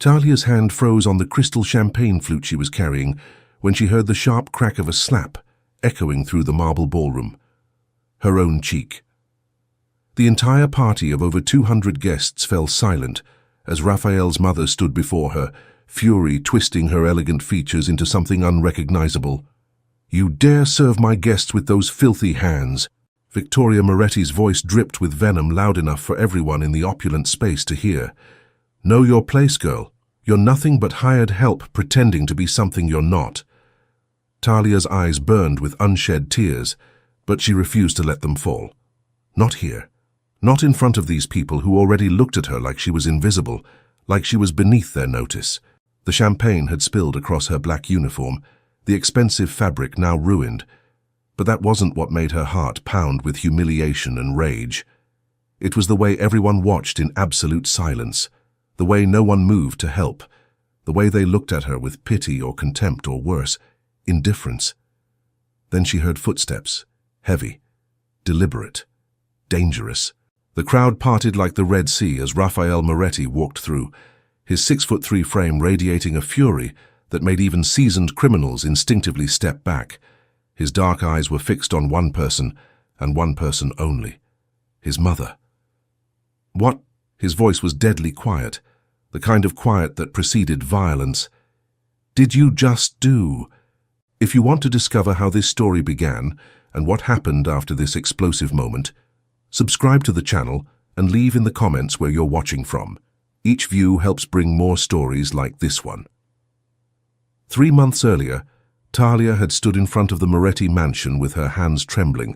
Talia's hand froze on the crystal champagne flute she was carrying when she heard the sharp crack of a slap echoing through the marble ballroom. Her own cheek. The entire party of over 200 guests fell silent as Raphael's mother stood before her, fury twisting her elegant features into something unrecognizable. "You dare serve my guests with those filthy hands!" Victoria Moretti's voice dripped with venom loud enough for everyone in the opulent space to hear. "Know your place, girl. You're nothing but hired help pretending to be something you're not." Talia's eyes burned with unshed tears, but she refused to let them fall. Not here. Not in front of these people who already looked at her like she was invisible, like she was beneath their notice. The champagne had spilled across her black uniform, the expensive fabric now ruined, but that wasn't what made her heart pound with humiliation and rage. It was the way everyone watched in absolute silence, the way no one moved to help, the way they looked at her with pity or contempt or worse, indifference. Then she heard footsteps, heavy, deliberate, dangerous. The crowd parted like the Red Sea as Raphael Moretti walked through, his 6'3" frame radiating a fury that made even seasoned criminals instinctively step back. His dark eyes were fixed on one person, and one person only. His mother. "What?" His voice was deadly quiet, the kind of quiet that preceded violence. "Did you just do?" If you want to discover how this story began and what happened after this explosive moment, subscribe to the channel and leave in the comments where you're watching from. Each view helps bring more stories like this one. 3 months earlier, Talia had stood in front of the Moretti mansion with her hands trembling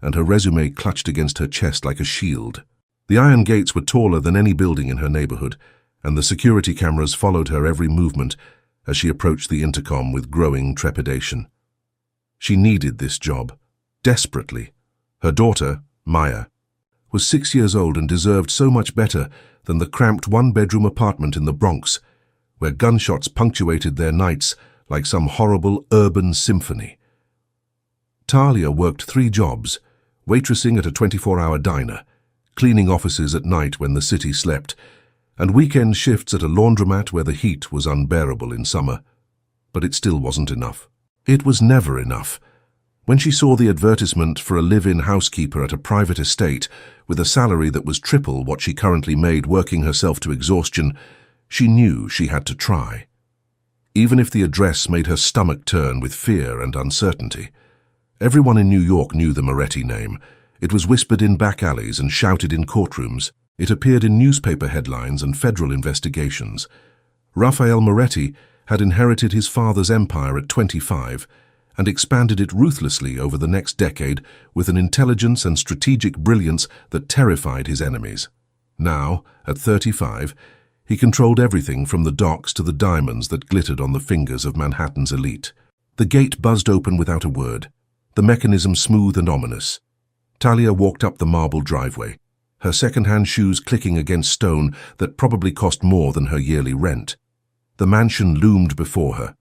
and her resume clutched against her chest like a shield. The iron gates were taller than any building in her neighborhood, and the security cameras followed her every movement as she approached the intercom with growing trepidation. She needed this job, desperately. Her daughter, Maya, was 6 years old and deserved so much better than the cramped one-bedroom apartment in the Bronx, where gunshots punctuated their nights like some horrible urban symphony. Talia worked 3 jobs, waitressing at a 24-hour diner, cleaning offices at night when the city slept, and weekend shifts at a laundromat where the heat was unbearable in summer. But it still wasn't enough. It was never enough. When she saw the advertisement for a live-in housekeeper at a private estate with a salary that was triple what she currently made working herself to exhaustion, she knew she had to try. Even if the address made her stomach turn with fear and uncertainty. Everyone in New York knew the Moretti name. It was whispered in back alleys and shouted in courtrooms. It appeared in newspaper headlines and federal investigations. Raphael Moretti had inherited his father's empire at 25 and expanded it ruthlessly over the next decade with an intelligence and strategic brilliance that terrified his enemies. Now, at 35, he controlled everything from the docks to the diamonds that glittered on the fingers of Manhattan's elite. The gate buzzed open without a word, the mechanism smooth and ominous. Talia walked up the marble driveway, her second-hand shoes clicking against stone that probably cost more than her yearly rent. The mansion loomed before her,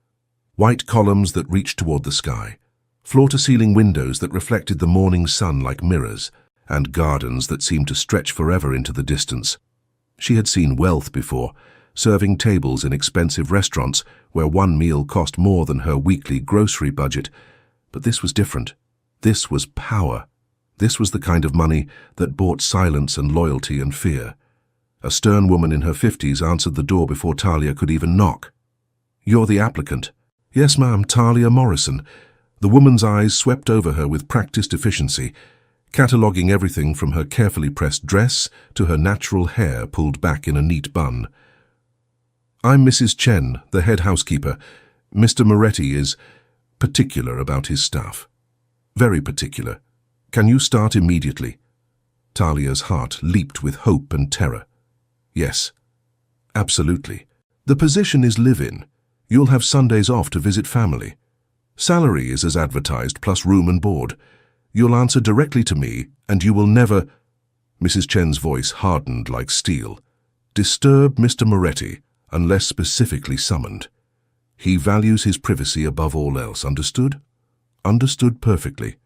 white columns that reached toward the sky, floor-to-ceiling windows that reflected the morning sun like mirrors, and gardens that seemed to stretch forever into the distance. She had seen wealth before, serving tables in expensive restaurants where one meal cost more than her weekly grocery budget. But this was different. This was power. This was the kind of money that bought silence and loyalty and fear. A stern woman in her 50s answered the door before Talia could even knock. "You're the applicant." "Yes, ma'am, Talia Morrison." The woman's eyes swept over her with practiced efficiency, cataloguing everything from her carefully pressed dress to her natural hair pulled back in a neat bun. "I'm Mrs. Chen, the head housekeeper. Mr. Moretti is particular about his staff. Very particular. Can you start immediately?" Talia's heart leaped with hope and terror. "Yes, absolutely. The position is live-in. You'll have Sundays off to visit family. Salary is as advertised, plus room and board. You'll answer directly to me, and you will never—" Mrs. Chen's voice hardened like steel. "Disturb Mr. Moretti, unless specifically summoned. He values his privacy above all else, understood?" Understood perfectly.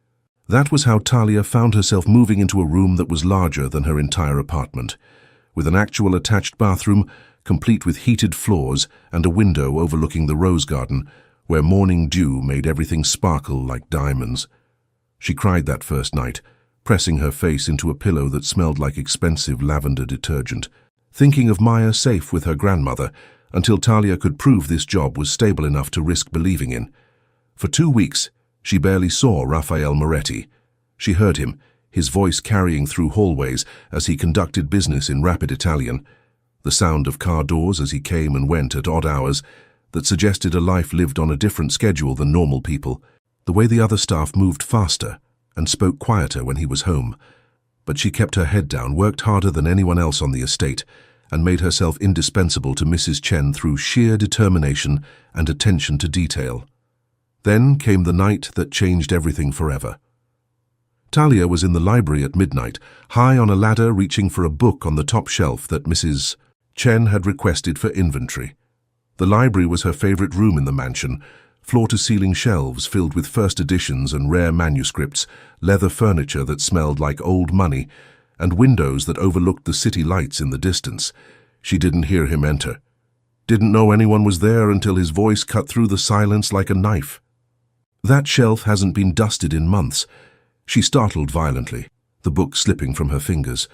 That was how Talia found herself moving into a room that was larger than her entire apartment, with an actual attached bathroom, complete with heated floors and a window overlooking the rose garden, where morning dew made everything sparkle like diamonds. She cried that first night, pressing her face into a pillow that smelled like expensive lavender detergent, thinking of Maya safe with her grandmother until Talia could prove this job was stable enough to risk believing in. For 2 weeks, she barely saw Raphael Moretti. She heard him, his voice carrying through hallways as he conducted business in rapid Italian, the sound of car doors as he came and went at odd hours that suggested a life lived on a different schedule than normal people, the way the other staff moved faster and spoke quieter when he was home. But she kept her head down, worked harder than anyone else on the estate, and made herself indispensable to Mrs. Chen through sheer determination and attention to detail. Then came the night that changed everything forever. Talia was in the library at midnight, high on a ladder reaching for a book on the top shelf that Mrs. Chen had requested for inventory. The library was her favorite room in the mansion, floor-to-ceiling shelves filled with first editions and rare manuscripts, leather furniture that smelled like old money, and windows that overlooked the city lights in the distance. She didn't hear him enter. Didn't know anyone was there until his voice cut through the silence like a knife. "That shelf hasn't been dusted in months." She startled violently, the book slipping from her fingers.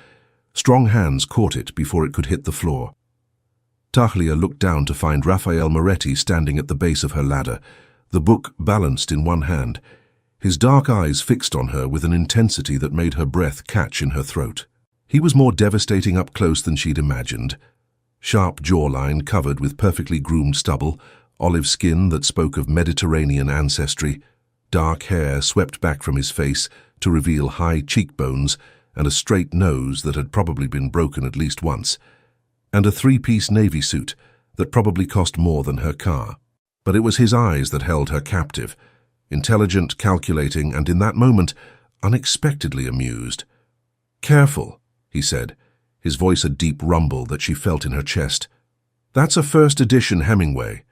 Strong hands caught it before it could hit the floor. Talia looked down to find Raphael Moretti standing at the base of her ladder, the book balanced in one hand, his dark eyes fixed on her with an intensity that made her breath catch in her throat. He was more devastating up close than she'd imagined. Sharp jawline covered with perfectly groomed stubble, olive skin that spoke of Mediterranean ancestry, dark hair swept back from his face to reveal high cheekbones and a straight nose that had probably been broken at least once, and a 3-piece navy suit that probably cost more than her car. But it was his eyes that held her captive, intelligent, calculating, and in that moment, unexpectedly amused. "Careful," he said, his voice a deep rumble that she felt in her chest. "That's a first edition Hemingway,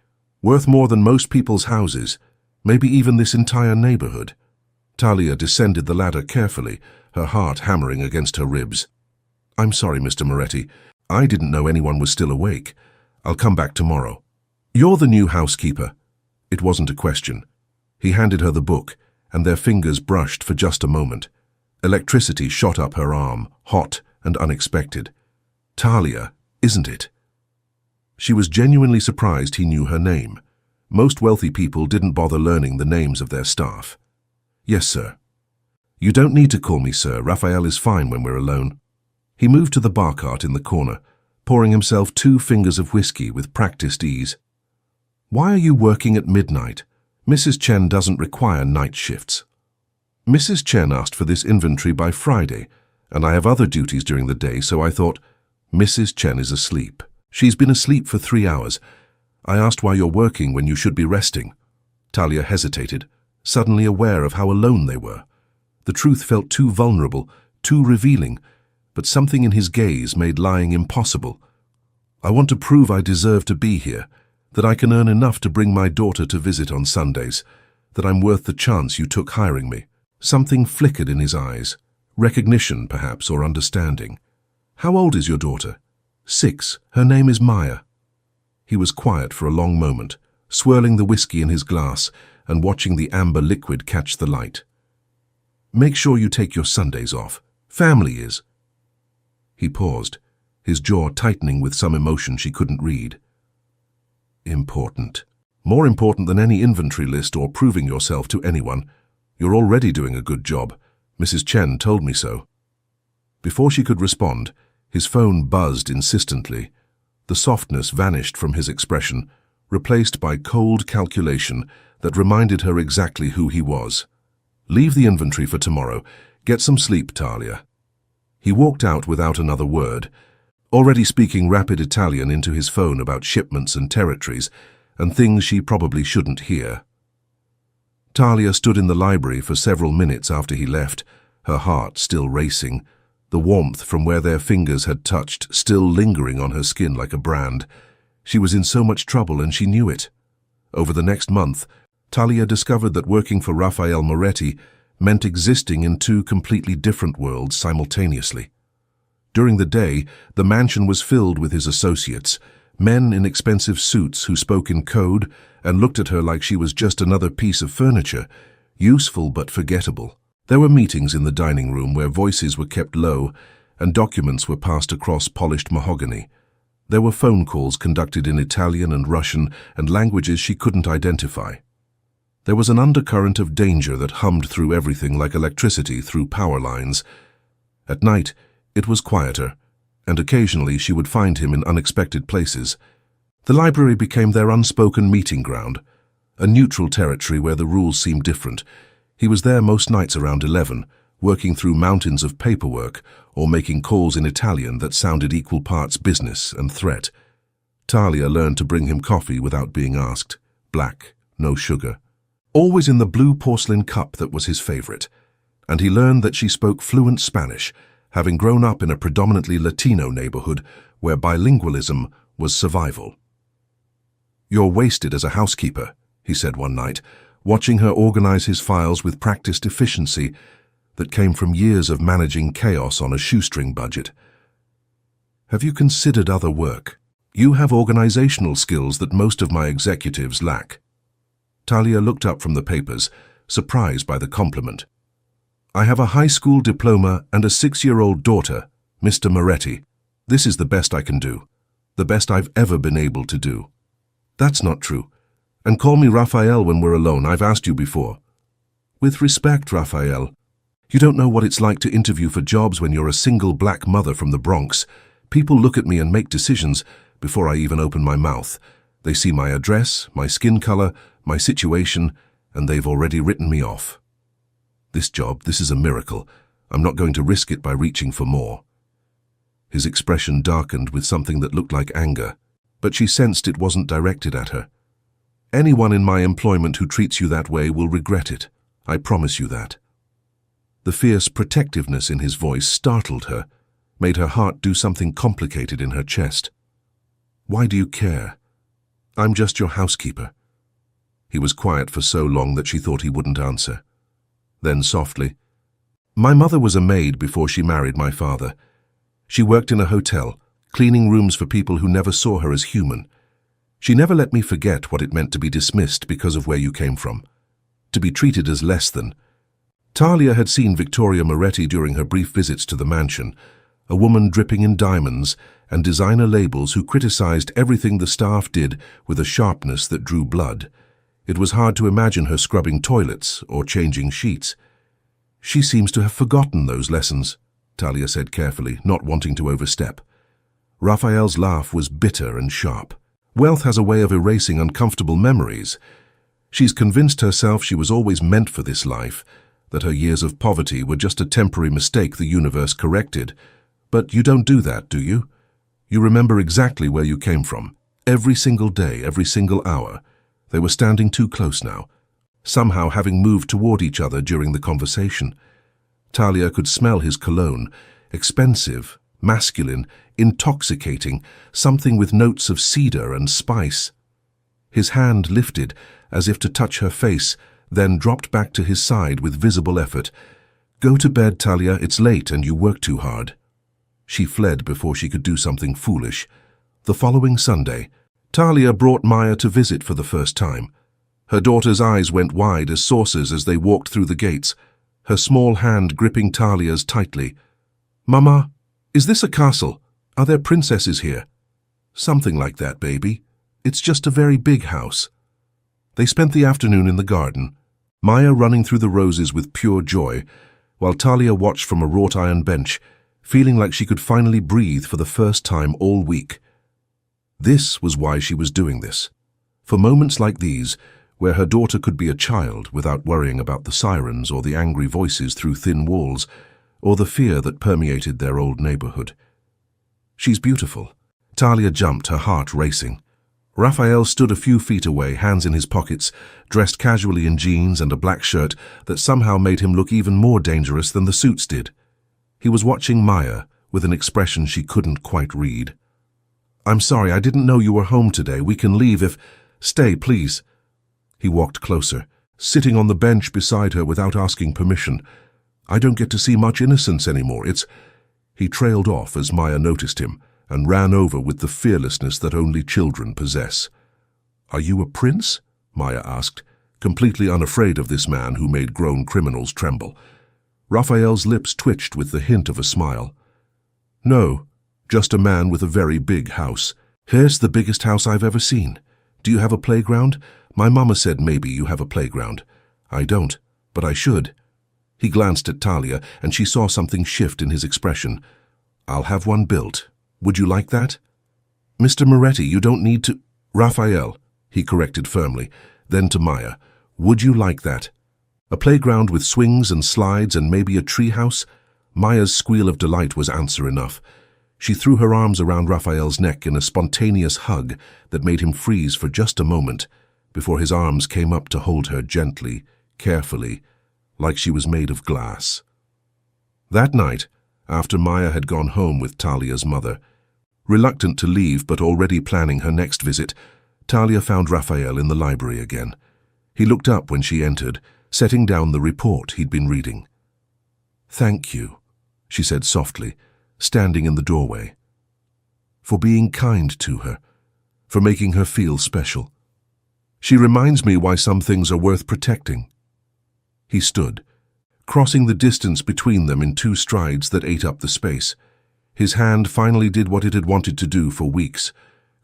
worth more than most people's houses, maybe even this entire neighborhood." Talia descended the ladder carefully, her heart hammering against her ribs. "I'm sorry, Mr. Moretti. I didn't know anyone was still awake. I'll come back tomorrow." "You're the new housekeeper." It wasn't a question. He handed her the book, and their fingers brushed for just a moment. Electricity shot up her arm, hot and unexpected. "Talia, isn't it?" She was genuinely surprised he knew her name. Most wealthy people didn't bother learning the names of their staff. "Yes, sir." "You don't need to call me sir. Raphael is fine when we're alone." He moved to the bar cart in the corner, pouring himself 2 fingers of whiskey with practiced ease. "Why are you working at midnight? Mrs. Chen doesn't require night shifts." "Mrs. Chen asked for this inventory by Friday, and I have other duties during the day, so I thought, Mrs. Chen is asleep. She's been asleep for 3 hours. I asked why you're working when you should be resting." Talia hesitated, suddenly aware of how alone they were. The truth felt too vulnerable, too revealing, but something in his gaze made lying impossible. "I want to prove I deserve to be here, that I can earn enough to bring my daughter to visit on Sundays, that I'm worth the chance you took hiring me." Something flickered in his eyes, recognition perhaps, or understanding. "How old is your daughter?" 6. Her name is Maya." He was quiet for a long moment, swirling the whiskey in his glass and watching the amber liquid catch the light. "Make sure you take your Sundays off. Family is." He paused, his jaw tightening with some emotion she couldn't read. "Important. More important than any inventory list or proving yourself to anyone. You're already doing a good job. Mrs. Chen told me so." Before she could respond, his phone buzzed insistently. The softness vanished from his expression, replaced by cold calculation that reminded her exactly who he was. "Leave the inventory for tomorrow. Get some sleep, Talia." He walked out without another word, already speaking rapid Italian into his phone about shipments and territories, and things she probably shouldn't hear. Talia stood in the library for several minutes after he left, her heart still racing, the warmth from where their fingers had touched still lingering on her skin like a brand. She was in so much trouble and she knew it. Over the next month, Talia discovered that working for Raphael Moretti meant existing in 2 completely different worlds simultaneously. During the day, the mansion was filled with his associates, Men in expensive suits who spoke in code and looked at her like she was just another piece of furniture, useful but forgettable. There were meetings in the dining room where voices were kept low and documents were passed across polished mahogany. There were phone calls conducted in Italian and Russian and languages she couldn't identify. There was an undercurrent of danger that hummed through everything like electricity through power lines. At night, it was quieter, and occasionally she would find him in unexpected places. The library became their unspoken meeting ground, a neutral territory where the rules seemed different. He was there most nights around 11, working through mountains of paperwork or making calls in Italian that sounded equal parts business and threat. Talia learned to bring him coffee without being asked. Black, no sugar. Always in the blue porcelain cup that was his favorite. And he learned that she spoke fluent Spanish, having grown up in a predominantly Latino neighborhood where bilingualism was survival. "You're wasted as a housekeeper," he said one night, watching her organize his files with practiced efficiency that came from years of managing chaos on a shoestring budget. "Have you considered other work? You have organizational skills that most of my executives lack." Talia looked up from the papers, surprised by the compliment. "I have a high school diploma and a 6-year-old daughter, Mr. Moretti. This is the best I can do, the best I've ever been able to do." "That's not true. And call me Raphael when we're alone, I've asked you before." "With respect, Raphael. You don't know what it's like to interview for jobs when you're a single black mother from the Bronx. People look at me and make decisions before I even open my mouth. They see my address, my skin color, my situation, and they've already written me off. This job, this is a miracle. I'm not going to risk it by reaching for more." His expression darkened with something that looked like anger, but she sensed it wasn't directed at her. "Anyone in my employment who treats you that way will regret it. I promise you that." The fierce protectiveness in his voice startled her, made her heart do something complicated in her chest. "Why do you care? I'm just your housekeeper." He was quiet for so long that she thought he wouldn't answer. Then softly, "My mother was a maid before she married my father. She worked in a hotel, cleaning rooms for people who never saw her as human. She never let me forget what it meant to be dismissed because of where you came from, to be treated as less than." Talia had seen Victoria Moretti during her brief visits to the mansion, a woman dripping in diamonds and designer labels who criticized everything the staff did with a sharpness that drew blood. It was hard to imagine her scrubbing toilets or changing sheets. "She seems to have forgotten those lessons," Talia said carefully, not wanting to overstep. Raphael's laugh was bitter and sharp. "Wealth has a way of erasing uncomfortable memories. She's convinced herself she was always meant for this life, that her years of poverty were just a temporary mistake the universe corrected. But you don't do that, do you? You remember exactly where you came from. Every single day, every single hour." They were standing too close now, somehow having moved toward each other during the conversation. Talia could smell his cologne, expensive, masculine, intoxicating, something with notes of cedar and spice. His hand lifted as if to touch her face, then dropped back to his side with visible effort. "Go to bed, Talia, it's late and you work too hard." She fled before she could do something foolish. The following Sunday, Talia brought Maya to visit for the first time. Her daughter's eyes went wide as saucers as they walked through the gates, her small hand gripping Talia's tightly. "Mama, is this a castle? Are there princesses here?" "Something like that, baby. It's just a very big house." They spent the afternoon in the garden, Maya running through the roses with pure joy, while Talia watched from a wrought iron bench, feeling like she could finally breathe for the first time all week. This was why she was doing this. For moments like these, where her daughter could be a child without worrying about the sirens or the angry voices through thin walls, or the fear that permeated their old neighborhood. "She's beautiful." Talia jumped, her heart racing. Raphael stood a few feet away, hands in his pockets, dressed casually in jeans and a black shirt that somehow made him look even more dangerous than the suits did. He was watching Maya with an expression she couldn't quite read. "I'm sorry, I didn't know you were home today. We can leave if—" "Stay, please." He walked closer, sitting on the bench beside her without asking permission. "I don't get to see much innocence anymore. It's—" He trailed off as Maya noticed him, and ran over with the fearlessness that only children possess. "Are you a prince?" Maya asked, completely unafraid of this man who made grown criminals tremble. Raphael's lips twitched with the hint of a smile. "No, just a man with a very big house. Here's the biggest house I've ever seen. Do you have a playground? My mama said maybe you have a playground. I don't, but I should." He glanced at Talia, and she saw something shift in his expression. "I'll have one built. Would you like that?" "Mr. Moretti, you don't need to—" "Raphael," he corrected firmly, then to Maya, "would you like that? A playground with swings and slides and maybe a treehouse?" Maya's squeal of delight was answer enough. She threw her arms around Raphael's neck in a spontaneous hug that made him freeze for just a moment before his arms came up to hold her gently, carefully, like she was made of glass. That night, after Maya had gone home with Talia's mother, reluctant to leave but already planning her next visit, Talia found Raphael in the library again. He looked up when she entered, setting down the report he'd been reading. "Thank you," she said softly, standing in the doorway, "for being kind to her, for making her feel special. She reminds me why some things are worth protecting." He stood, crossing the distance between them in 2 strides that ate up the space. His hand finally did what it had wanted to do for weeks,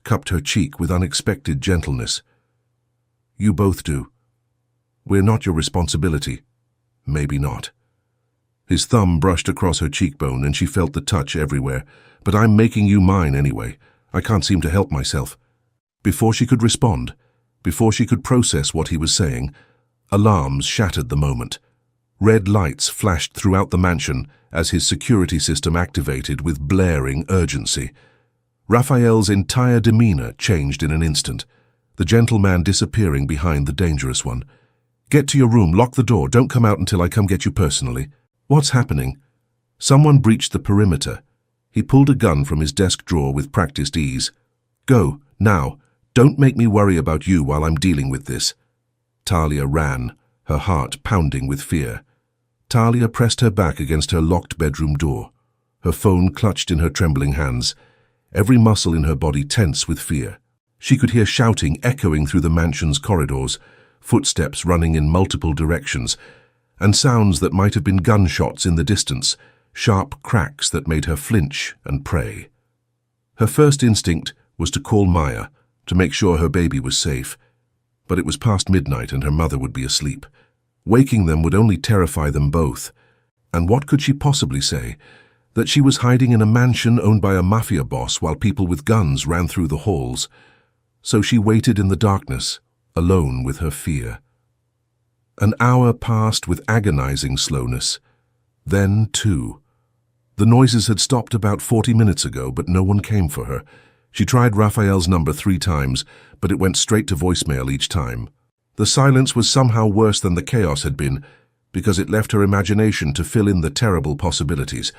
cupped her cheek with unexpected gentleness. "You both do. We're not your responsibility. Maybe not." His thumb brushed across her cheekbone and she felt the touch everywhere. "But I'm making you mine anyway. I can't seem to help myself." Before she could respond, before she could process what he was saying, alarms shattered the moment. Red lights flashed throughout the mansion as his security system activated with blaring urgency. Raphael's entire demeanor changed in an instant, the gentleman disappearing behind the dangerous one. "Get to your room, lock the door, don't come out until I come get you personally." "What's happening?" Someone breached the perimeter. He pulled a gun from his desk drawer with practiced ease. "Go, now. Don't make me worry about you while I'm dealing with this." Talia ran, her heart pounding with fear. Talia pressed her back against her locked bedroom door, her phone clutched in her trembling hands, every muscle in her body tense with fear. She could hear shouting echoing through the mansion's corridors, footsteps running in multiple directions, and sounds that might have been gunshots in the distance, sharp cracks that made her flinch and pray. Her first instinct was to call Maya, to make sure her baby was safe. But it was past midnight and her mother would be asleep. Waking them would only terrify them both. And what could she possibly say? That she was hiding in a mansion owned by a Mafia boss while people with guns ran through the halls. So she waited in the darkness, alone with her fear. An hour passed with agonizing slowness. Then 2. The noises had stopped about 40 minutes ago, but no one came for her. She tried Raphael's number 3 times, but it went straight to voicemail each time. The silence was somehow worse than the chaos had been, because it left her imagination to fill in the terrible possibilities.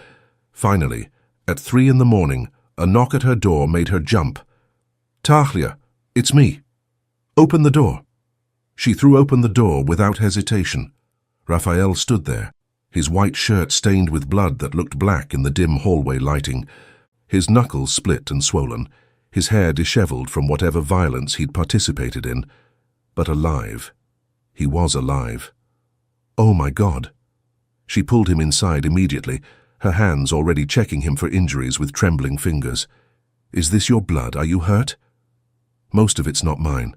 Finally, at 3 in the morning, a knock at her door made her jump. "Talia, it's me. Open the door." She threw open the door without hesitation. Raphael stood there, his white shirt stained with blood that looked black in the dim hallway lighting, his knuckles split and swollen, his hair disheveled from whatever violence he'd participated in. But alive. He was alive. "Oh my God." She pulled him inside immediately, her hands already checking him for injuries with trembling fingers. "Is this your blood? Are you hurt?" "Most of it's not mine."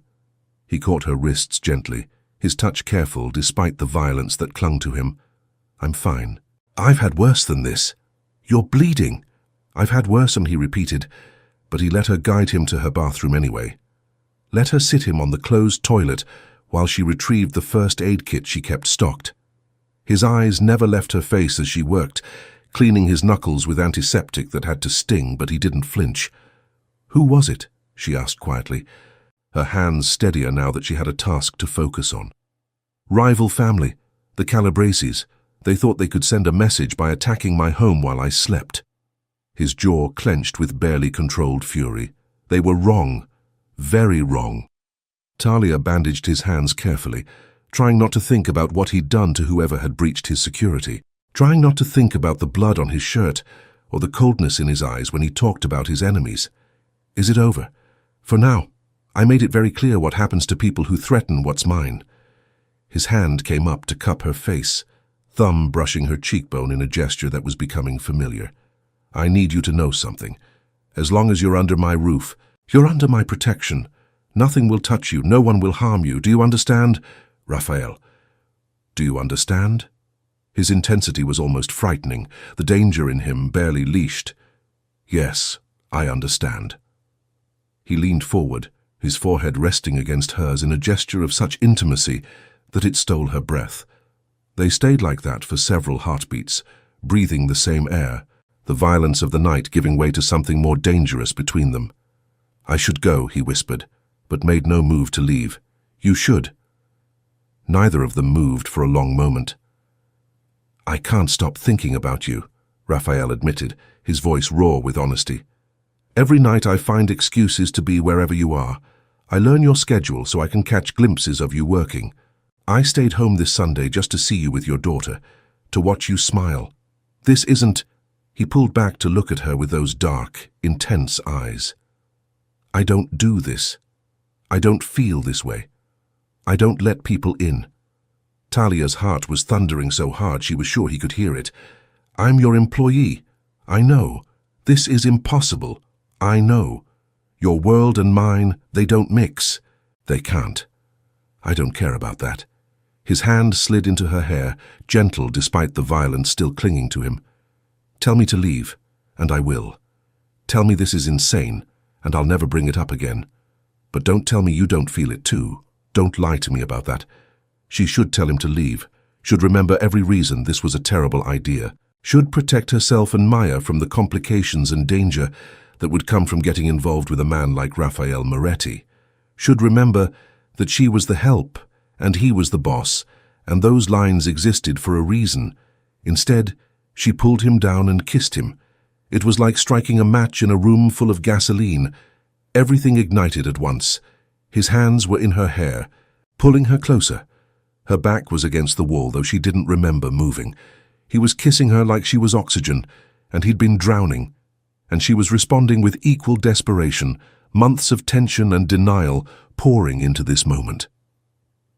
He caught her wrists gently, his touch careful despite the violence that clung to him. "I'm fine." "I've had worse than this." "You're bleeding." "I've had worse," he repeated, but he let her guide him to her bathroom anyway. Let her sit him on the closed toilet while she retrieved the first aid kit she kept stocked. His eyes never left her face as she worked, cleaning his knuckles with antiseptic that had to sting, but he didn't flinch. "Who was it?" she asked quietly, her hands steadier now that she had a task to focus on. "Rival family, the Calabrases. They thought they could send a message by attacking my home while I slept." His jaw clenched with barely controlled fury. They were wrong. Very wrong. Talia bandaged his hands carefully, trying not to think about what he'd done to whoever had breached his security, trying not to think about the blood on his shirt, or the coldness in his eyes when he talked about his enemies. Is it over? For now, I made it very clear what happens to people who threaten what's mine. His hand came up to cup her face, thumb brushing her cheekbone in a gesture that was becoming familiar. I need you to know something. As long as you're under my roof, you're under my protection. Nothing will touch you, no one will harm you. Do you understand? Raphael, do you understand? His intensity was almost frightening, the danger in him barely leashed. Yes, I understand. He leaned forward, his forehead resting against hers in a gesture of such intimacy that it stole her breath. They stayed like that for several heartbeats, breathing the same air, the violence of the night giving way to something more dangerous between them. I should go, he whispered, but made no move to leave. You should. Neither of them moved for a long moment. I can't stop thinking about you, Raphael admitted, his voice raw with honesty. Every night I find excuses to be wherever you are. I learn your schedule so I can catch glimpses of you working. I stayed home this Sunday just to see you with your daughter, to watch you smile. This isn't... He pulled back to look at her with those dark, intense eyes. I don't do this. I don't feel this way. I don't let people in. Talia's heart was thundering so hard she was sure he could hear it. I'm your employee. I know. This is impossible. I know. Your world and mine, they don't mix. They can't. I don't care about that. His hand slid into her hair, gentle despite the violence still clinging to him. Tell me to leave, and I will. Tell me this is insane, and I'll never bring it up again. But don't tell me you don't feel it too. Don't lie to me about that. She should tell him to leave, should remember every reason this was a terrible idea, should protect herself and Maya from the complications and danger that would come from getting involved with a man like Raphael Moretti, should remember that she was the help and he was the boss, and those lines existed for a reason. Instead, she pulled him down and kissed him. It was like striking a match in a room full of gasoline. Everything ignited at once. His hands were in her hair, pulling her closer. Her back was against the wall, though she didn't remember moving. He was kissing her like she was oxygen, and he'd been drowning. And she was responding with equal desperation, months of tension and denial pouring into this moment.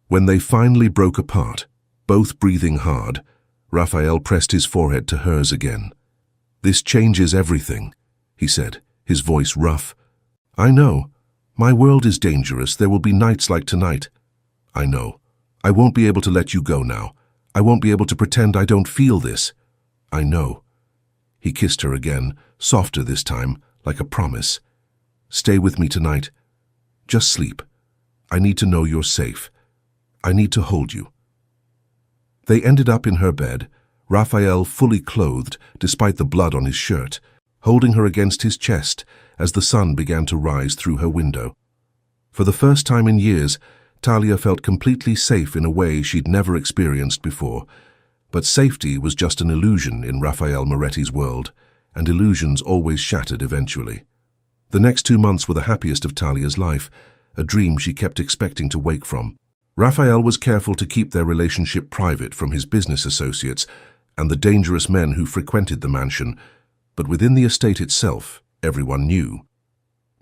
When they finally broke apart, both breathing hard, Raphael pressed his forehead to hers again. This changes everything, he said, his voice rough. I know. My world is dangerous. There will be nights like tonight. I know. I won't be able to let you go now. I won't be able to pretend I don't feel this. I know. He kissed her again, softer this time, like a promise. Stay with me tonight. Just sleep. I need to know you're safe. I need to hold you. They ended up in her bed, Raphael fully clothed despite the blood on his shirt, holding her against his chest as the sun began to rise through her window. For the first time in years, Talia felt completely safe in a way she'd never experienced before. But safety was just an illusion in Raphael Moretti's world, and illusions always shattered eventually. The next 2 months were the happiest of Talia's life, a dream she kept expecting to wake from. Raphael was careful to keep their relationship private from his business associates and the dangerous men who frequented the mansion, but within the estate itself, everyone knew.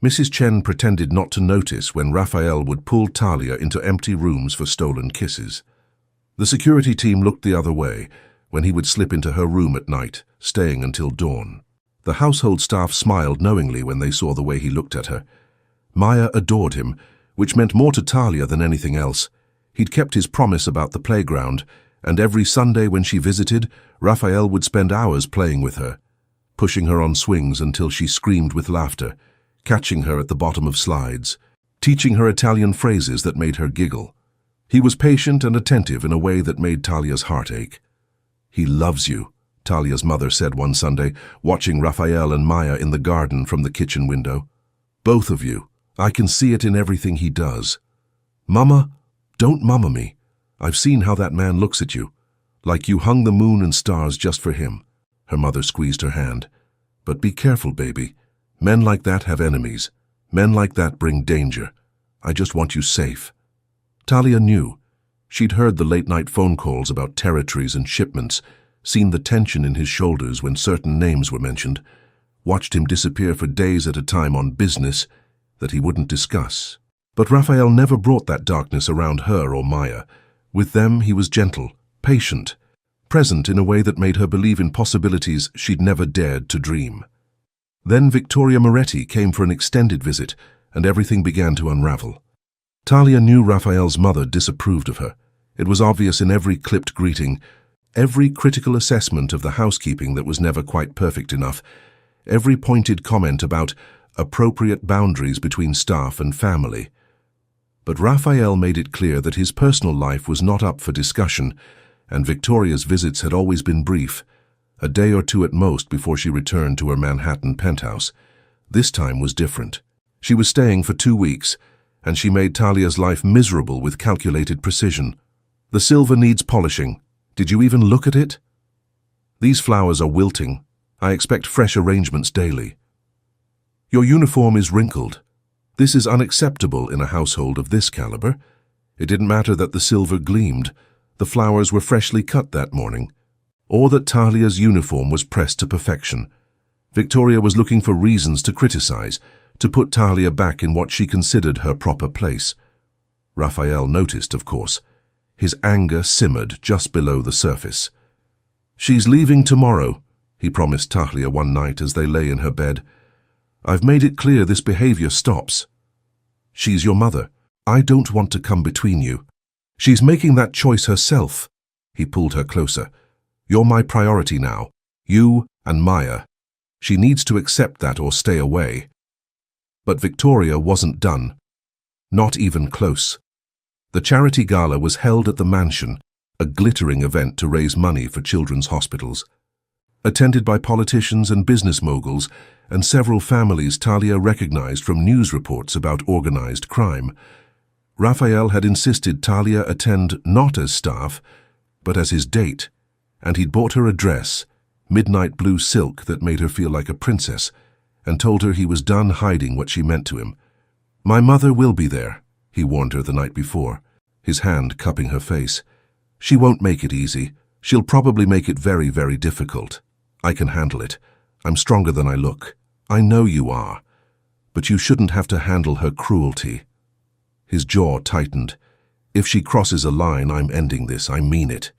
Mrs. Chen pretended not to notice when Raphael would pull Talia into empty rooms for stolen kisses. The security team looked the other way when he would slip into her room at night, staying until dawn. The household staff smiled knowingly when they saw the way he looked at her. Maya adored him, which meant more to Talia than anything else. He'd kept his promise about the playground, and every Sunday when she visited, Raphael would spend hours playing with her, pushing her on swings until she screamed with laughter, catching her at the bottom of slides, teaching her Italian phrases that made her giggle. He was patient and attentive in a way that made Talia's heart ache. He loves you, Talia's mother said one Sunday, watching Raphael and Maya in the garden from the kitchen window. Both of you. I can see it in everything he does. Mama, don't mama me. I've seen how that man looks at you, like you hung the moon and stars just for him. Her mother squeezed her hand. But be careful, baby. Men like that have enemies. Men like that bring danger. I just want you safe. Talia knew. She'd heard the late-night phone calls about territories and shipments, seen the tension in his shoulders when certain names were mentioned, watched him disappear for days at a time on business that he wouldn't discuss. But Raphael never brought that darkness around her or Maya. With them he was gentle, patient, present in a way that made her believe in possibilities she'd never dared to dream. Then Victoria Moretti came for an extended visit, and everything began to unravel. Talia knew Raphael's mother disapproved of her. It was obvious in every clipped greeting, every critical assessment of the housekeeping that was never quite perfect enough, every pointed comment about appropriate boundaries between staff and family. But Raphael made it clear that his personal life was not up for discussion, and Victoria's visits had always been brief, a day or two at most before she returned to her Manhattan penthouse. This time was different. She was staying for 2 weeks, and she made Talia's life miserable with calculated precision. The silver needs polishing. Did you even look at it? These flowers are wilting. I expect fresh arrangements daily. Your uniform is wrinkled. This is unacceptable in a household of this caliber. It didn't matter that the silver gleamed, the flowers were freshly cut that morning, or that Talia's uniform was pressed to perfection. Victoria was looking for reasons to criticize, to put Talia back in what she considered her proper place. Raphael noticed, of course. His anger simmered just below the surface. "She's leaving tomorrow," he promised Talia one night as they lay in her bed. "I've made it clear this behavior stops. She's your mother. I don't want to come between you. She's making that choice herself." He pulled her closer. "You're my priority now. You and Maya. She needs to accept that or stay away." But Victoria wasn't done. Not even close. The charity gala was held at the mansion, a glittering event to raise money for children's hospitals. Attended by politicians and business moguls, and several families Talia recognized from news reports about organized crime. Raphael had insisted Talia attend not as staff, but as his date, and he'd bought her a dress, midnight blue silk that made her feel like a princess, and told her he was done hiding what she meant to him. "My mother will be there," he warned her the night before, his hand cupping her face. "She won't make it easy. She'll probably make it very, very difficult. I can handle it. I'm stronger than I look. I know you are. But you shouldn't have to handle her cruelty." His jaw tightened. "If she crosses a line, I'm ending this. I mean it."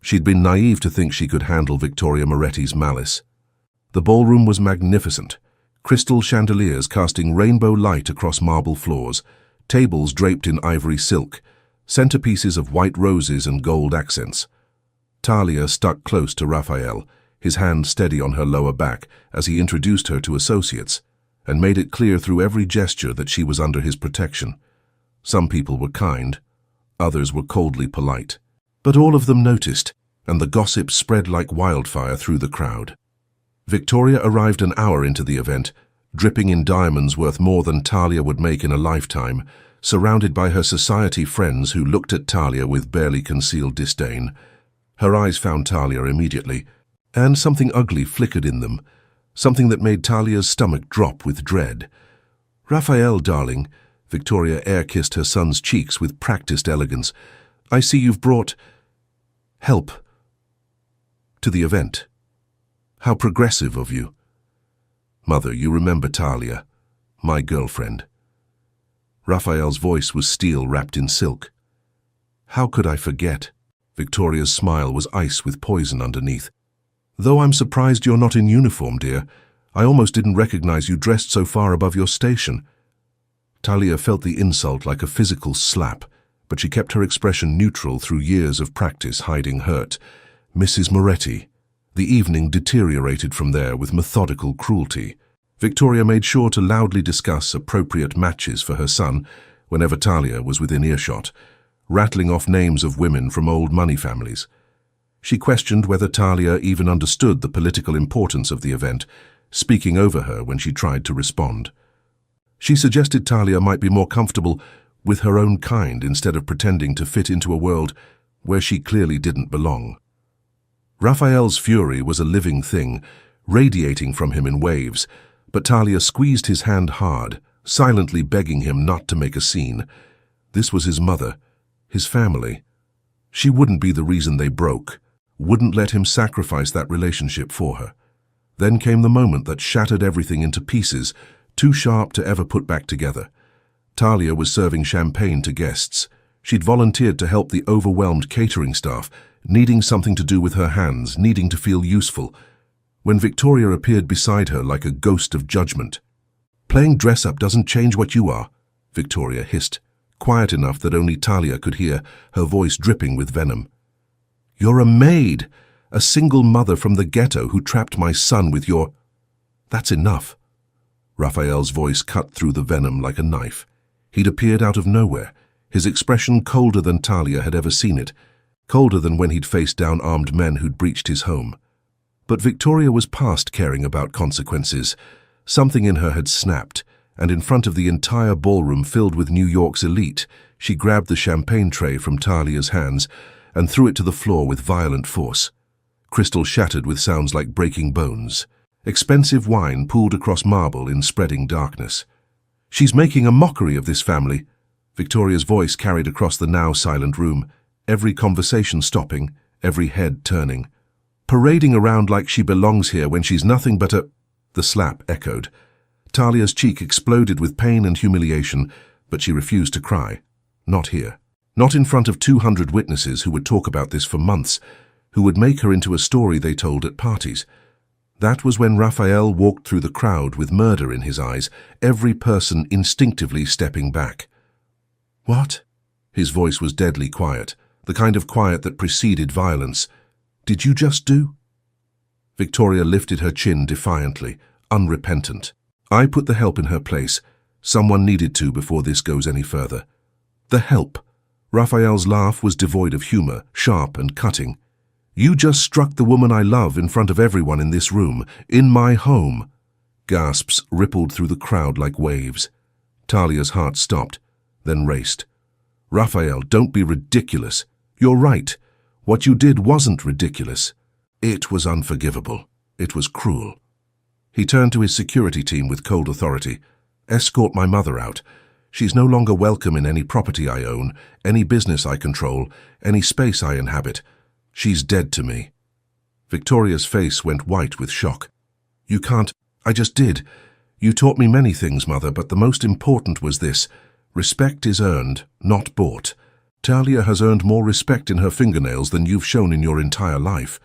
She'd been naive to think she could handle Victoria Moretti's malice. The ballroom was magnificent. Crystal chandeliers casting rainbow light across marble floors, tables draped in ivory silk, centerpieces of white roses and gold accents. Talia stuck close to Raphael, his hand steady on her lower back as he introduced her to associates, and made it clear through every gesture that she was under his protection. Some people were kind, others were coldly polite. But all of them noticed, and the gossip spread like wildfire through the crowd. Victoria arrived an hour into the event, dripping in diamonds worth more than Talia would make in a lifetime, surrounded by her society friends who looked at Talia with barely concealed disdain. Her eyes found Talia immediately, and something ugly flickered in them, something that made Talia's stomach drop with dread. "Raphael, darling," Victoria air-kissed her son's cheeks with practiced elegance, "I see you've brought help to the event. How progressive of you." "Mother, you remember Talia, my girlfriend." Raphael's voice was steel wrapped in silk. "How could I forget?" Victoria's smile was ice with poison underneath. "Though I'm surprised you're not in uniform, dear. I almost didn't recognize you dressed so far above your station." Talia felt the insult like a physical slap, but she kept her expression neutral through years of practice hiding hurt. "Mrs. Moretti." The evening deteriorated from there with methodical cruelty. Victoria made sure to loudly discuss appropriate matches for her son whenever Talia was within earshot, rattling off names of women from old money families. She questioned whether Talia even understood the political importance of the event, speaking over her when she tried to respond. She suggested Talia might be more comfortable with her own kind instead of pretending to fit into a world where she clearly didn't belong. Raphael's fury was a living thing, radiating from him in waves, but Talia squeezed his hand hard, silently begging him not to make a scene. This was his mother, his family. She wouldn't be the reason they broke. wouldn't let him sacrifice that relationship for her. Then came the moment that shattered everything into pieces, too sharp to ever put back together. Talia was serving champagne to guests. She'd volunteered to help the overwhelmed catering staff, needing something to do with her hands, needing to feel useful, when Victoria appeared beside her like a ghost of judgment. "Playing dress-up doesn't change what you are," Victoria hissed, quiet enough that only Talia could hear, her voice dripping with venom. "You're a maid, a single mother from the ghetto who trapped my son with your—" "That's enough." Raphael's voice cut through the venom like a knife. He'd appeared out of nowhere, his expression colder than Talia had ever seen it, colder than when he'd faced down armed men who'd breached his home. But Victoria was past caring about consequences. Something in her had snapped, and in front of the entire ballroom filled with New York's elite, she grabbed the champagne tray from Talia's hands and threw it to the floor with violent force. Crystal shattered with sounds like breaking bones. Expensive wine pooled across marble in spreading darkness. "She's making a mockery of this family," Victoria's voice carried across the now silent room, every conversation stopping, every head turning. "Parading around like she belongs here when she's nothing but a—" The slap echoed. Talia's cheek exploded with pain and humiliation, but she refused to cry. Not here. Not in front of 200 witnesses who would talk about this for months, who would make her into a story they told at parties. That was when Raphael walked through the crowd with murder in his eyes, every person instinctively stepping back. "What?" His voice was deadly quiet, the kind of quiet that preceded violence. "Did you just do?" Victoria lifted her chin defiantly, unrepentant. "I put the help in her place. Someone needed to before this goes any further." "The help?" Raphael's laugh was devoid of humor, sharp and cutting. "You just struck the woman I love in front of everyone in this room, in my home." Gasps rippled through the crowd like waves. Talia's heart stopped, then raced. "Raphael, don't be ridiculous. You're right. What you did wasn't ridiculous. It was unforgivable. It was cruel." He turned to his security team with cold authority. "Escort my mother out. She's no longer welcome in any property I own, any business I control, any space I inhabit. She's dead to me." Victoria's face went white with shock. "You can't—" "I just did. You taught me many things, Mother, but the most important was this. Respect is earned, not bought. Talia has earned more respect in her fingernails than you've shown in your entire life."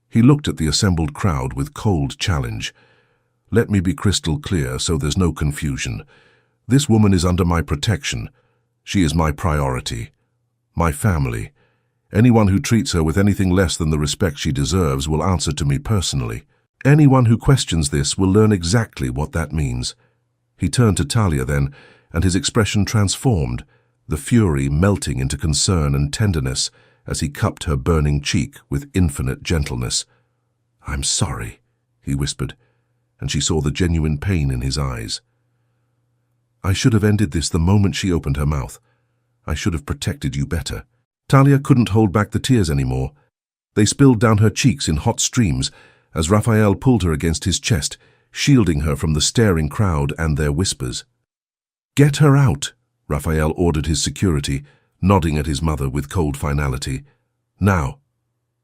He looked at the assembled crowd with cold challenge. "Let me be crystal clear so there's no confusion. This woman is under my protection. She is my priority. My family. Anyone who treats her with anything less than the respect she deserves will answer to me personally. Anyone who questions this will learn exactly what that means." He turned to Talia then, and his expression transformed, the fury melting into concern and tenderness as he cupped her burning cheek with infinite gentleness. "I'm sorry," he whispered, and she saw the genuine pain in his eyes. "I should have ended this the moment she opened her mouth. I should have protected you better." Talia couldn't hold back the tears anymore. They spilled down her cheeks in hot streams as Raphael pulled her against his chest, shielding her from the staring crowd and their whispers. "Get her out," Raphael ordered his security, nodding at his mother with cold finality. "Now.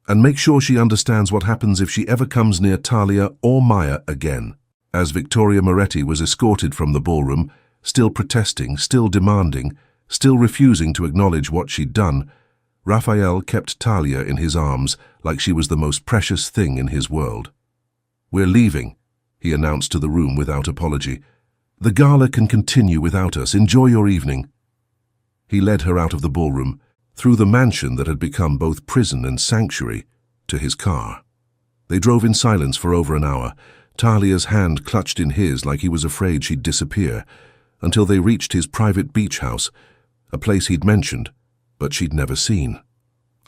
And make sure she understands what happens if she ever comes near Talia or Maya again." As Victoria Moretti was escorted from the ballroom, still protesting, still demanding, still refusing to acknowledge what she'd done, Raphael kept Talia in his arms like she was the most precious thing in his world. "We're leaving," he announced to the room without apology. "The gala can continue without us. Enjoy your evening." He led her out of the ballroom, through the mansion that had become both prison and sanctuary, to his car. They drove in silence for over an hour, Talia's hand clutched in his like he was afraid she'd disappear, until they reached his private beach house, a place he'd mentioned, but she'd never seen.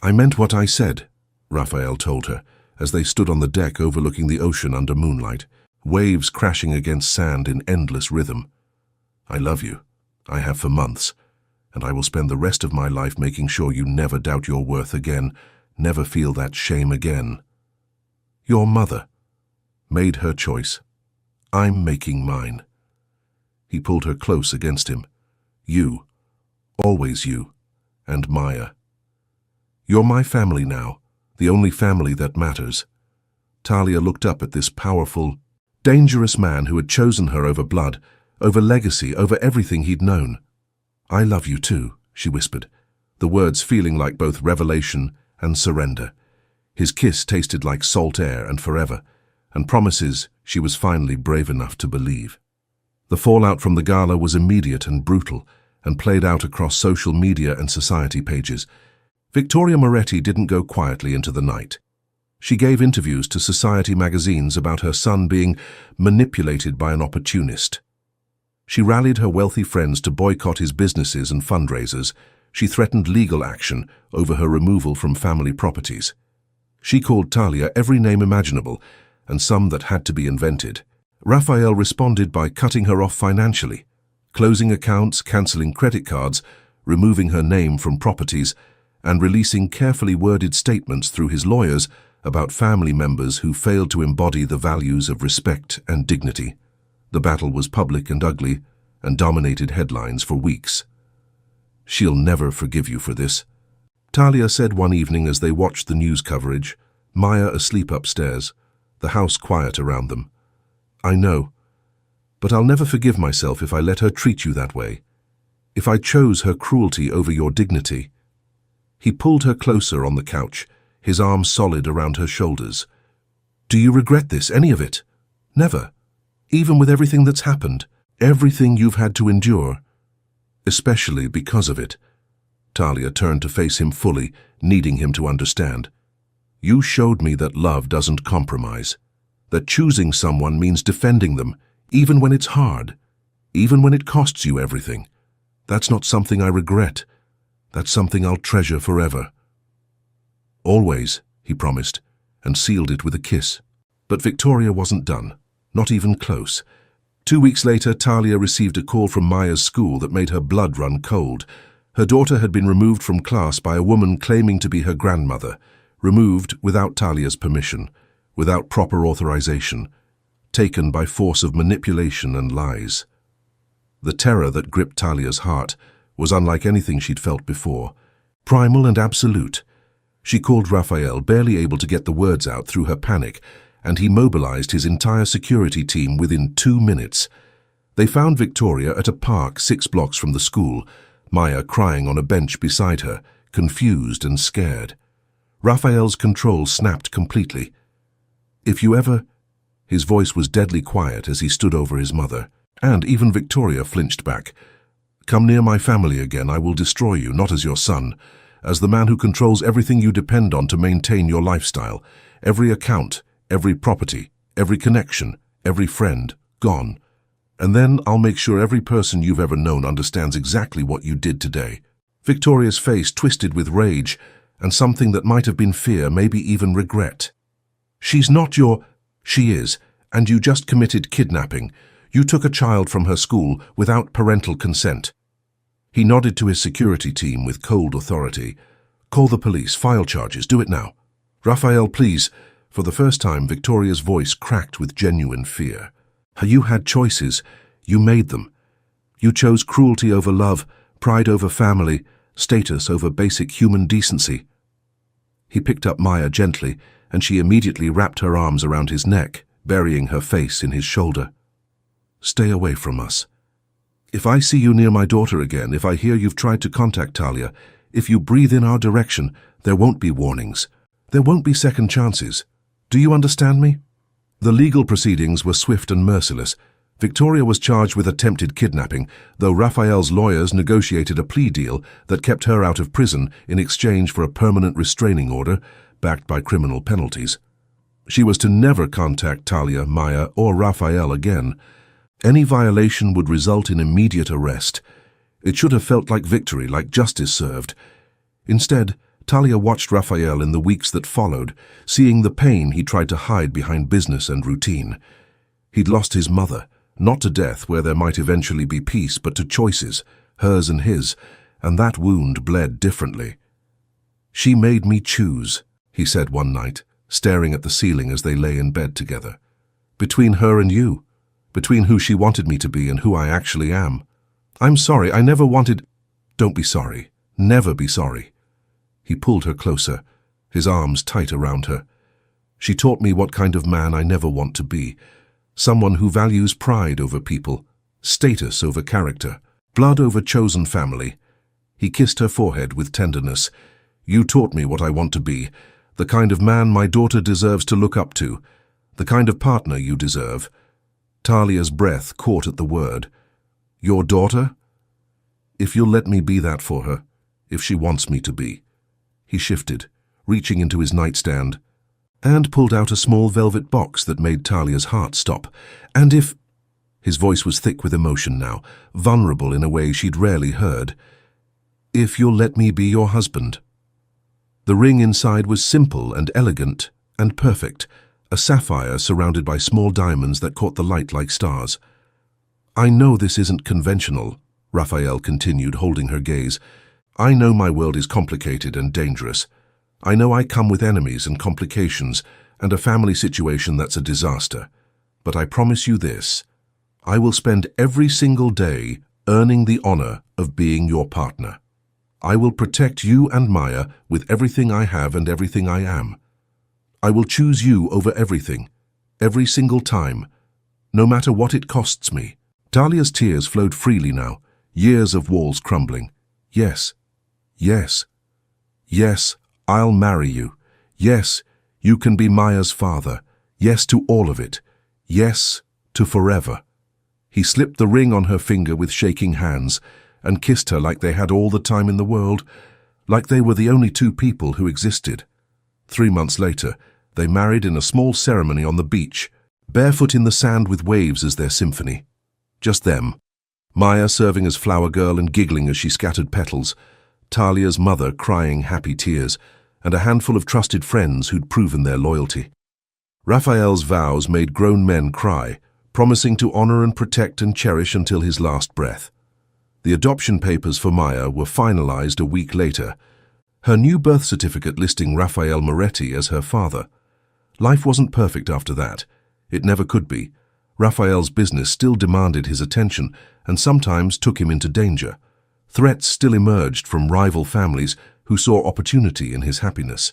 "I meant what I said," Raphael told her, as they stood on the deck overlooking the ocean under moonlight, waves crashing against sand in endless rhythm. "I love you. I have for months, and I will spend the rest of my life making sure you never doubt your worth again, never feel that shame again. Your mother made her choice. I'm making mine." He pulled her close against him. "You, always you, and Maya. You're my family now, the only family that matters. Talia looked up at this powerful, dangerous man who had chosen her over blood, over legacy, over everything he'd known. "I love you too," she whispered, the words feeling like both revelation and surrender. His kiss tasted like salt air and forever, and promises she was finally brave enough to believe. The fallout from the gala was immediate and brutal, and played out across social media and society pages. Victoria Moretti didn't go quietly into the night. She gave interviews to society magazines about her son being manipulated by an opportunist. She rallied her wealthy friends to boycott his businesses and fundraisers. She threatened legal action over her removal from family properties. She called Talia every name imaginable, and some that had to be invented. Raphael responded by cutting her off financially, closing accounts, cancelling credit cards, removing her name from properties, and releasing carefully worded statements through his lawyers about family members who failed to embody the values of respect and dignity. The battle was public and ugly, and dominated headlines for weeks. "She'll never forgive you for this," Talia said one evening as they watched the news coverage, Maya asleep upstairs, the house quiet around them. "I know, but I'll never forgive myself if I let her treat you that way. If I chose her cruelty over your dignity." He pulled her closer on the couch, his arms solid around her shoulders. "Do you regret this, any of it?" "Never. Even with everything that's happened, everything you've had to endure." "Especially because of it." Talia turned to face him fully, needing him to understand. "You showed me that love doesn't compromise, that choosing someone means defending them, even when it's hard, even when it costs you everything. That's not something I regret. That's something I'll treasure forever." "Always," he promised, and sealed it with a kiss. But Victoria wasn't done, not even close. 2 weeks later, Talia received a call from Maya's school that made her blood run cold. Her daughter had been removed from class by a woman claiming to be her grandmother, removed without Talia's permission, without proper authorization, taken by force of manipulation and lies. The terror that gripped Talia's heart was unlike anything she'd felt before, primal and absolute. She called Raphael, barely able to get the words out through her panic, and he mobilized his entire security team within 2 minutes. They found Victoria at a park 6 blocks from the school, Maya crying on a bench beside her, confused and scared. Raphael's control snapped completely. "If you ever—" His voice was deadly quiet as he stood over his mother, and even Victoria flinched back. "Come near my family again, I will destroy you, not as your son, as the man who controls everything you depend on to maintain your lifestyle. Every account, every property, every connection, every friend, gone. And then I'll make sure every person you've ever known understands exactly what you did today." Victoria's face twisted with rage, and something that might have been fear, maybe even regret. "She's not your—" "She is, and you just committed kidnapping. You took a child from her school without parental consent." He nodded to his security team with cold authority. "Call the police, file charges, do it now." "Raphael, please." For the first time, Victoria's voice cracked with genuine fear. "You had choices. You made them. You chose cruelty over love, pride over family, status over basic human decency." He picked up Maya gently, and she immediately wrapped her arms around his neck, burying her face in his shoulder. "Stay away from us. If I see you near my daughter again, if I hear you've tried to contact Talia, if you breathe in our direction, there won't be warnings. There won't be second chances. Do you understand me?" The legal proceedings were swift and merciless. Victoria was charged with attempted kidnapping, though Raphael's lawyers negotiated a plea deal that kept her out of prison in exchange for a permanent restraining order, backed by criminal penalties. She was to never contact Talia, Maya, or Raphael again. Any violation would result in immediate arrest. It should have felt like victory, like justice served. Instead, Talia watched Raphael in the weeks that followed, seeing the pain he tried to hide behind business and routine. He'd lost his mother, not to death where there might eventually be peace, but to choices, hers and his, and that wound bled differently. "She made me choose," he said one night, staring at the ceiling as they lay in bed together. "Between her and you. Between who she wanted me to be and who I actually am. I'm sorry, I never wanted—" "Don't be sorry. Never be sorry." He pulled her closer, his arms tight around her. She taught me what kind of man I never want to be. Someone who values pride over people, status over character, blood over chosen family. He kissed her forehead with tenderness. You taught me what I want to be, the kind of man my daughter deserves to look up to, the kind of partner you deserve. Talia's breath caught at the word. Your daughter? If you'll let me be that for her, if she wants me to be. He shifted, reaching into his nightstand, and pulled out a small velvet box that made Talia's heart stop. And if... His voice was thick with emotion now, vulnerable in a way she'd rarely heard. If you'll let me be your husband. The ring inside was simple and elegant and perfect, a sapphire surrounded by small diamonds that caught the light like stars. I know this isn't conventional, Raphael continued, holding her gaze. I know my world is complicated and dangerous. I know I come with enemies and complications and a family situation that's a disaster. But I promise you this, I will spend every single day earning the honor of being your partner. I will protect you and Maya with everything I have and everything I am. I will choose you over everything, every single time, no matter what it costs me. Talia's tears flowed freely now, years of walls crumbling. Yes, yes, yes, I'll marry you. Yes, you can be Maya's father. Yes to all of it. Yes to forever. He slipped the ring on her finger with shaking hands and kissed her like they had all the time in the world, like they were the only two people who existed. 3 months later, they married in a small ceremony on the beach, barefoot in the sand with waves as their symphony. Just them, Maya serving as flower girl and giggling as she scattered petals, Talia's mother crying happy tears, and a handful of trusted friends who'd proven their loyalty. Raphael's vows made grown men cry, promising to honor and protect and cherish until his last breath. The adoption papers for Maya were finalized a week later, her new birth certificate listing Raphael Moretti as her father. Life wasn't perfect after that. It never could be. Raphael's business still demanded his attention and sometimes took him into danger. Threats still emerged from rival families who saw opportunity in his happiness.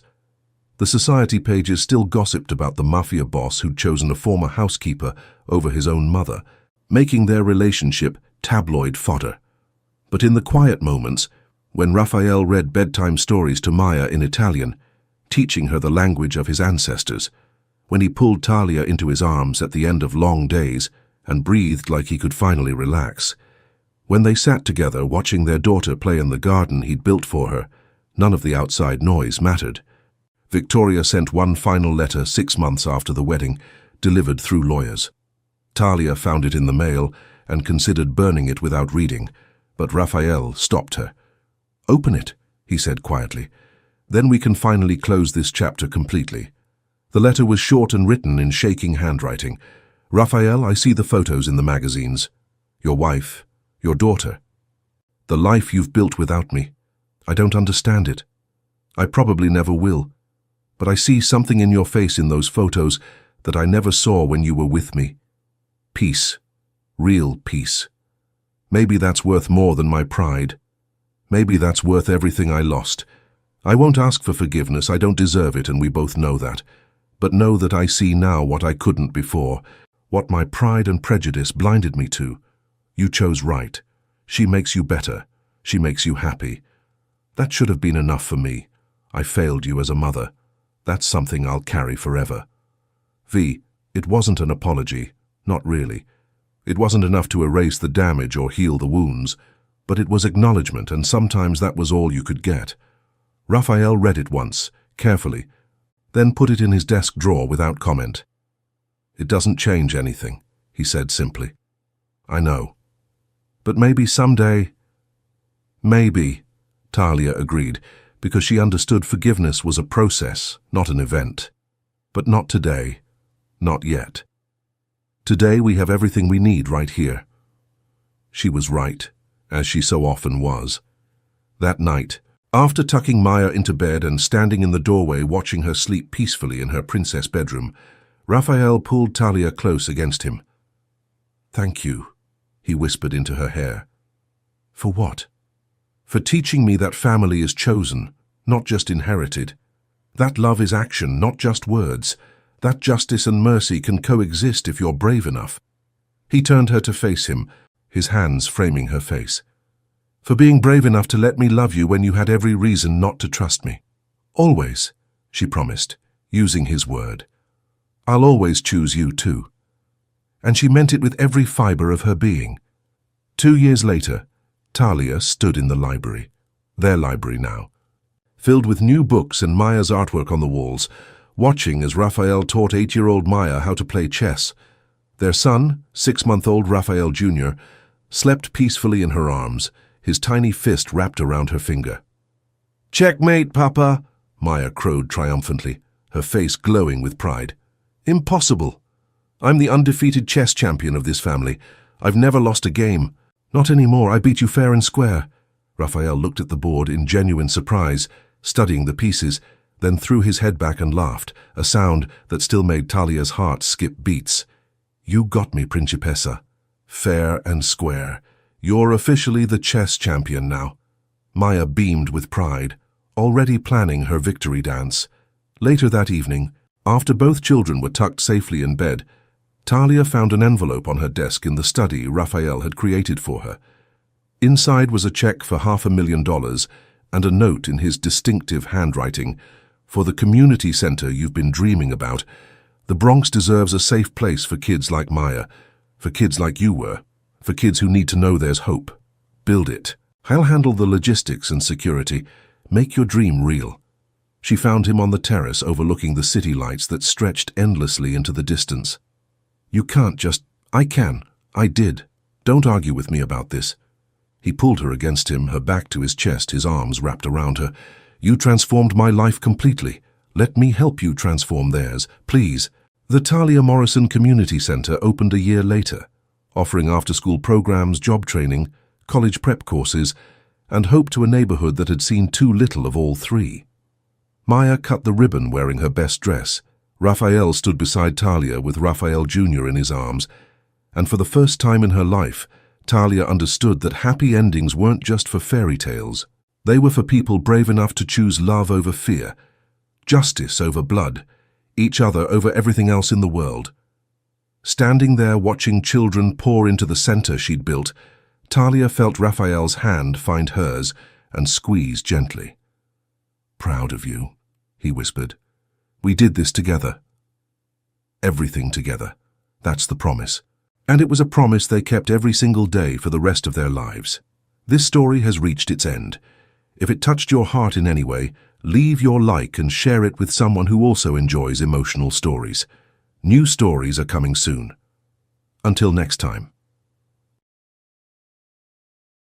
The society pages still gossiped about the Mafia boss who'd chosen a former housekeeper over his own mother, making their relationship tabloid fodder. But in the quiet moments, when Raphael read bedtime stories to Maya in Italian, teaching her the language of his ancestors, when he pulled Talia into his arms at the end of long days and breathed like he could finally relax, when they sat together watching their daughter play in the garden he'd built for her, none of the outside noise mattered. Victoria sent one final letter 6 months after the wedding, delivered through lawyers. Talia found it in the mail and considered burning it without reading, but Raphael stopped her. Open it, he said quietly. Then we can finally close this chapter completely. The letter was short and written in shaking handwriting. Raphael, I see the photos in the magazines. Your wife, your daughter. The life you've built without me. I don't understand it. I probably never will. But I see something in your face in those photos that I never saw when you were with me. Peace. Real peace. Maybe that's worth more than my pride. Maybe that's worth everything I lost. I won't ask for forgiveness, I don't deserve it, and we both know that. But know that I see now what I couldn't before, what my pride and prejudice blinded me to. You chose right. She makes you better. She makes you happy. That should have been enough for me. I failed you as a mother. That's something I'll carry forever. V, it wasn't an apology. Not really. It wasn't enough to erase the damage or heal the wounds, but it was acknowledgement, and sometimes that was all you could get. Raphael read it once, carefully, then put it in his desk drawer without comment. It doesn't change anything, he said simply. I know. But maybe someday... Maybe, Talia agreed, because she understood forgiveness was a process, not an event. But not today. Not yet. Today we have everything we need right here. She was right, as she so often was. That night, after tucking Maya into bed and standing in the doorway watching her sleep peacefully in her princess bedroom, Raphael pulled Talia close against him. Thank you, he whispered into her hair. For what? For teaching me that family is chosen, not just inherited. That love is action, not just words. That justice and mercy can coexist if you're brave enough. He turned her to face him, his hands framing her face. For being brave enough to let me love you when you had every reason not to trust me. Always, she promised, using his word. I'll always choose you too. And she meant it with every fiber of her being. 2 years later, Talia stood in the library, their library now, filled with new books and Maya's artwork on the walls, watching as Raphael taught 8-year-old Maya how to play chess. Their son, 6-month-old Raphael Jr., slept peacefully in her arms, his tiny fist wrapped around her finger. "Checkmate, Papa," Maya crowed triumphantly, her face glowing with pride. "Impossible. I'm the undefeated chess champion of this family. I've never lost a game. Not anymore. I beat you fair and square." Raphael looked at the board in genuine surprise, studying the pieces, then threw his head back and laughed, a sound that still made Talia's heart skip beats. "You got me, Principessa. Fair and square. You're officially the chess champion now." Maya beamed with pride, already planning her victory dance. Later that evening, after both children were tucked safely in bed, Talia found an envelope on her desk in the study Raphael had created for her. Inside was a check for $500,000 and a note in his distinctive handwriting. "For the community center you've been dreaming about, the Bronx deserves a safe place for kids like Maya, for kids like you were, for kids who need to know there's hope. Build it. I'll handle the logistics and security. Make your dream real." She found him on the terrace overlooking the city lights that stretched endlessly into the distance. "You can't just—" "I can. I did. Don't argue with me about this." He pulled her against him, her back to his chest, his arms wrapped around her. "You transformed my life completely. Let me help you transform theirs, please." The Talia Morrison Community Center opened a year later, offering after-school programs, job training, college prep courses, and hope to a neighborhood that had seen too little of all three. Maya cut the ribbon wearing her best dress. Raphael stood beside Talia with Raphael Jr. in his arms, and for the first time in her life, Talia understood that happy endings weren't just for fairy tales. They were for people brave enough to choose love over fear, justice over blood, each other over everything else in the world. Standing there watching children pour into the center she'd built, Talia felt Raphael's hand find hers and squeeze gently. "Proud of you," he whispered. "We did this together. Everything together. That's the promise." And it was a promise they kept every single day for the rest of their lives. This story has reached its end. If it touched your heart in any way, leave your like and share it with someone who also enjoys emotional stories. New stories are coming soon. Until next time.